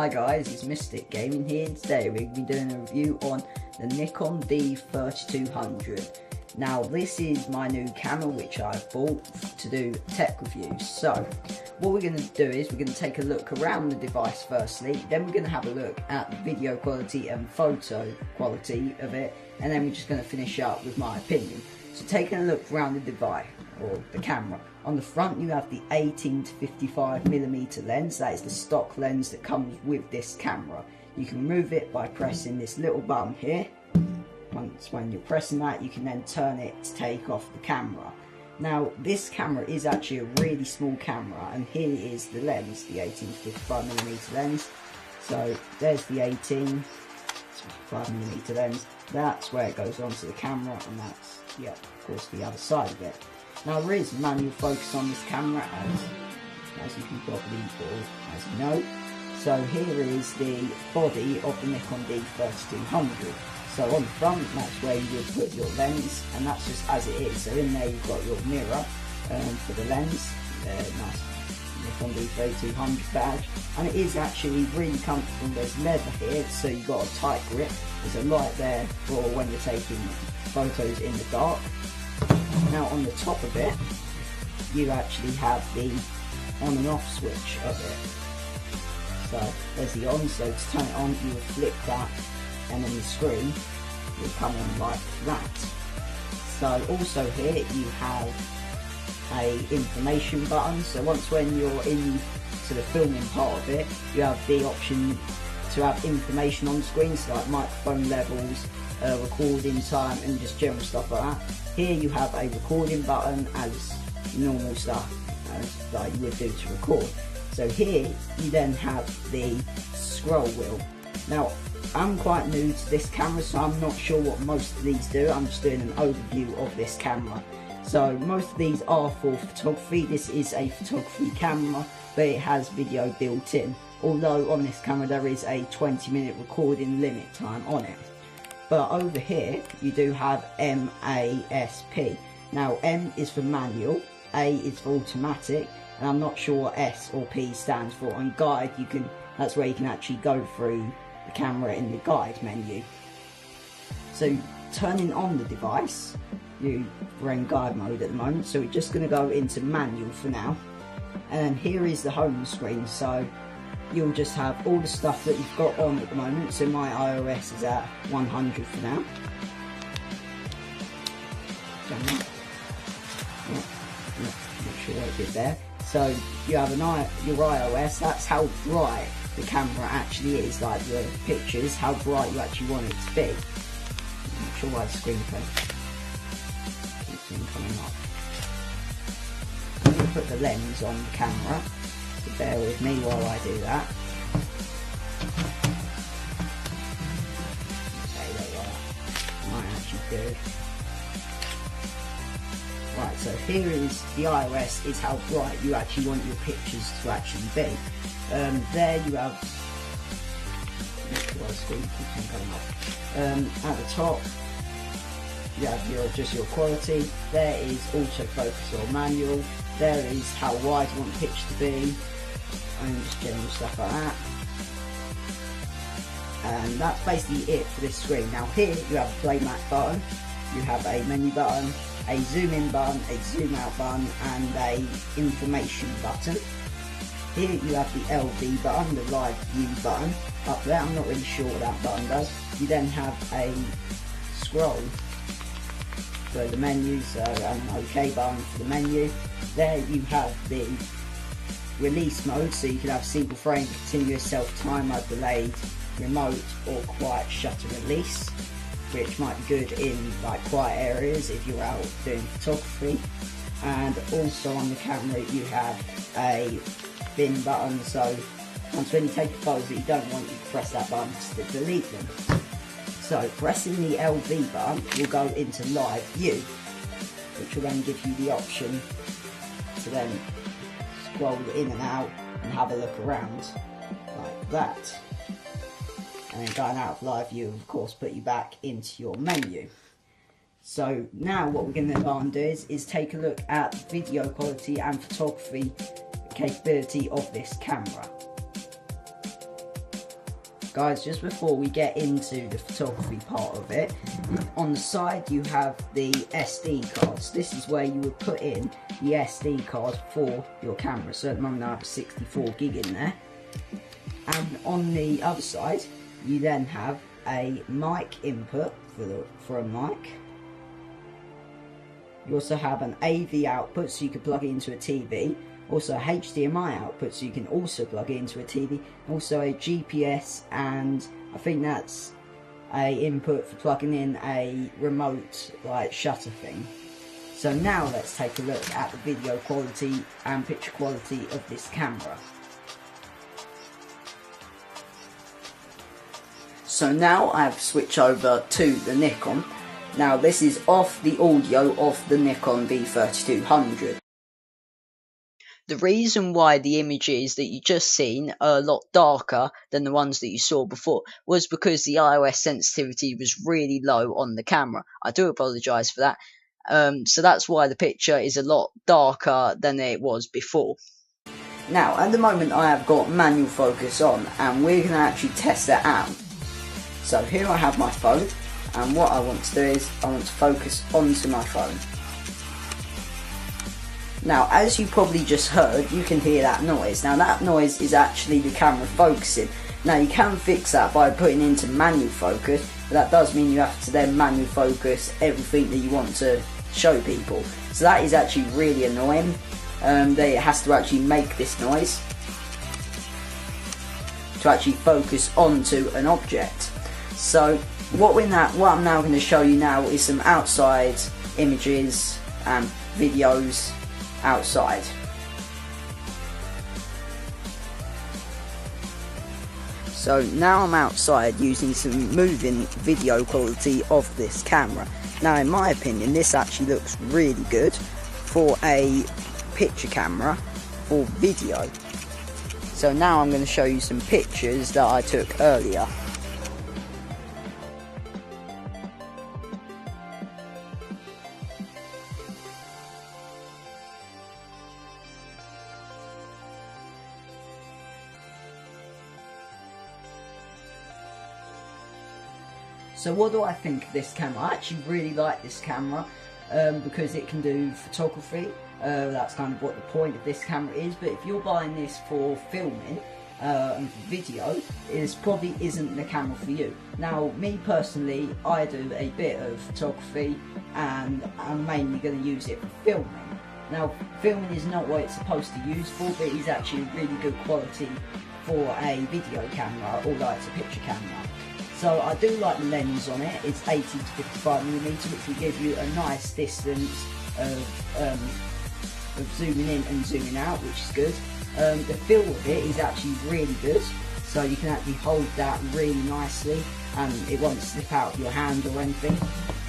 Hi guys, it's Mystic Gaming here. Today we're going to be doing a review on the Nikon D3200. Now this is my new camera which I bought to do tech reviews. So what we're going to do is we're going to take a look around the device firstly, then we're going to have a look at the video quality and photo quality of it, and then we're just going to finish up with my opinion. So taking a look around the device, or the camera. On the front you have the 18 to 55mm lens. That is the stock lens that comes with this camera. You can move it by pressing this little button here. Once when you're pressing that, you can then turn it to take off the camera. Now this camera is actually a really small camera, and here is the lens, the 18 to 55mm lens. So there's the 18 to 55mm lens. That's where it goes onto the camera, and that's, yeah, of course, the other side of it. Now there is manual focus on this camera, as you can probably, or as you know. So here is the body of the Nikon D3200. So on the front, that's where you would put your lens, and that's just as it is. So in there you've got your mirror for the lens, nice Nikon D3200 badge, and it is actually really comfortable. There's leather here, so you've got a tight grip. There's a light there for when you're taking photos in the dark. Now on the top of it, you actually have the on and off switch of it. So there's the on, so to turn it on you will flick that, and then the screen will come on like that. So also here you have a information button, so once when you're in to the filming part of it, you have the option to have information on the screen, so like microphone levels, recording time, and just general stuff like that. Here you have a recording button as normal stuff as like you would do to record. So here you then have the scroll wheel. Now I'm quite new to this camera, so I'm not sure what most of these do. I'm just doing an overview of this camera. So most of these are for photography. This is a photography camera, but it has video built in. Although on this camera there is a 20-minute recording limit time on it. But over here you do have MASP. Now M is for manual, A is for automatic, and I'm not sure what S or P stands for. On guide, that's where you can actually go through the camera in the guide menu. So turning on the device, we're in guide mode at the moment, so we're just going to go into manual for now. And then here is the home screen, so you'll just have all the stuff that you've got on at the moment. So my iOS is at 100 for now. Not sure what it did there. So you have your iOS, that's how bright the camera actually is, like the pictures, how bright you actually want it to be. I'm not sure why the screen keeps coming up. I'm going to put the lens on the camera. Bear with me while I do that. Okay, there you are. Might actually do. Right, so here is the iOS, is how bright you actually want your pictures to actually be. There you have, at the top you have just your quality. There is autofocus or manual. There is how wide you want the picture to be, and just general stuff like that. And that's basically it for this screen. Now here you have a playback button, you have a menu button, a zoom in button, a zoom out button, and a information button. Here you have the LV button, the live view button up there. I'm not really sure what that button does. You then have a scroll for the menu, so an OK button for the menu. There you have the release mode, so you can have single frame, continuous self-timer, delayed, remote, or quiet shutter release, which might be good in like quiet areas if you're out doing photography. And also on the camera you have a bin button, so once when you take photos that you don't want, you can press that button to delete them. So pressing the LV button will go into live view, which will then give you the option to then scroll in and out and have a look around like that. And then going out of live view, of course, put you back into your menu. So now what we're going to go and do is take a look at video quality and photography capability of this camera. guys, just before we get into the photography part of it, on the side you have the SD cards. This is where you would put in the SD card for your camera. So at the moment I have 64 gig in there. And on the other side, you then have a mic input for a mic. You also have an AV output, so you can plug it into a TV. Also a HDMI output, so you can also plug it into a TV. Also a GPS, and I think that's a input for plugging in a remote like shutter thing. So now let's take a look at the video quality and picture quality of this camera. So now I have switched over to the Nikon. Now this is off the audio of the Nikon D3200. The reason why the images that you just seen are a lot darker than the ones that you saw before was because the iOS sensitivity was really low on the camera. I do apologise for that. So that's why the picture is a lot darker than it was before. Now at the moment I have got manual focus on, and we're going to actually test it out. So here I have my phone, and what I want to do is I want to focus onto my phone. Now, as you probably just heard, you can hear that noise. Now, that noise is actually the camera focusing. Now, you can fix that by putting into manual focus, but that does mean you have to then manual focus everything that you want to show people. So that is actually really annoying, that it has to actually make this noise to actually focus onto an object. So, what I'm now going to show you now is some outside images and videos outside. So now I'm outside using some moving video quality of this camera. Now in my opinion this actually looks really good for a picture camera for video. So now I'm going to show you some pictures that I took earlier. So what do I think of this camera? I actually really like this camera because it can do photography. That's kind of what the point of this camera is. But if you're buying this for filming and for video, it probably isn't the camera for you. Now, me personally, I do a bit of photography and I'm mainly going to use it for filming. Now, filming is not what it's supposed to use for, but it is actually really good quality for a video camera, although it's a picture camera. So I do like the lens on it. It's 80 to 55mm, which will give you a nice distance of zooming in and zooming out, which is good. The feel of it is actually really good, so you can actually hold that really nicely and it won't slip out of your hand or anything.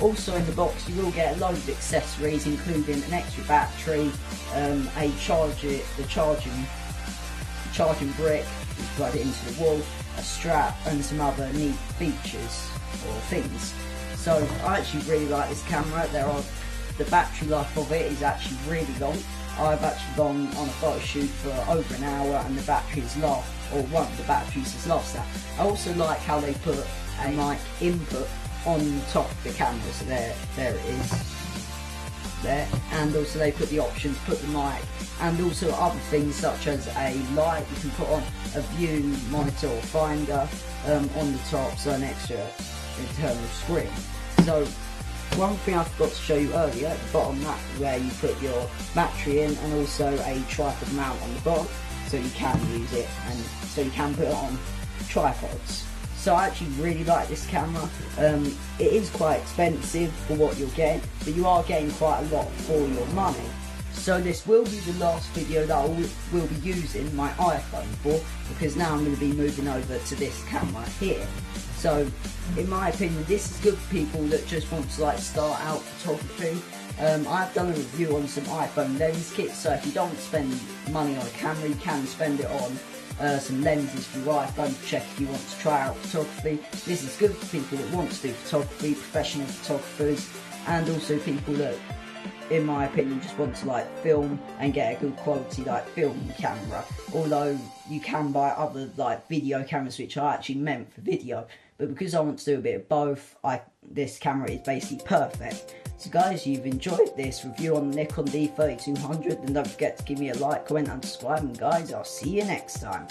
Also in the box you will get a load of accessories, including an extra battery, a charging brick, you plug it into the wall, a strap and some other neat features or things. So I actually really like this camera. The battery life of it is actually really long. I've actually gone on a photo shoot for over an hour and the battery's lost, or one of the batteries has lost that. I also like how they put a mic input on the top of the camera, so there it is. There, and also they put the option to put the mic and also other things such as a light. You can put on a view monitor or finder on the top, so an extra internal screen. So one thing I forgot to show you earlier, at the bottom, that's where you put your battery in, and also a tripod mount on the bottom, so you can use it and so you can put it on tripods. So I actually really like this camera. It is quite expensive for what you're getting, but you are getting quite a lot for your money. So this will be the last video that I will be using my iPhone for, because now I'm going to be moving over to this camera here. So in my opinion this is good for people that just want to like start out photography. I've done a review on some iPhone lens kits, so if you don't spend money on a camera you can spend it on some lenses for your iPhone to check if you want to try out photography. This is good for people that want to do photography, professional photographers, and also people that in my opinion, just want to like film and get a good quality like film camera, although you can buy other like video cameras which are actually meant for video, but because I want to do a bit of both, this camera is basically perfect. So guys, you've enjoyed this review on the Nikon D3200, then don't forget to give me a like, comment and subscribe, and guys, I'll see you next time.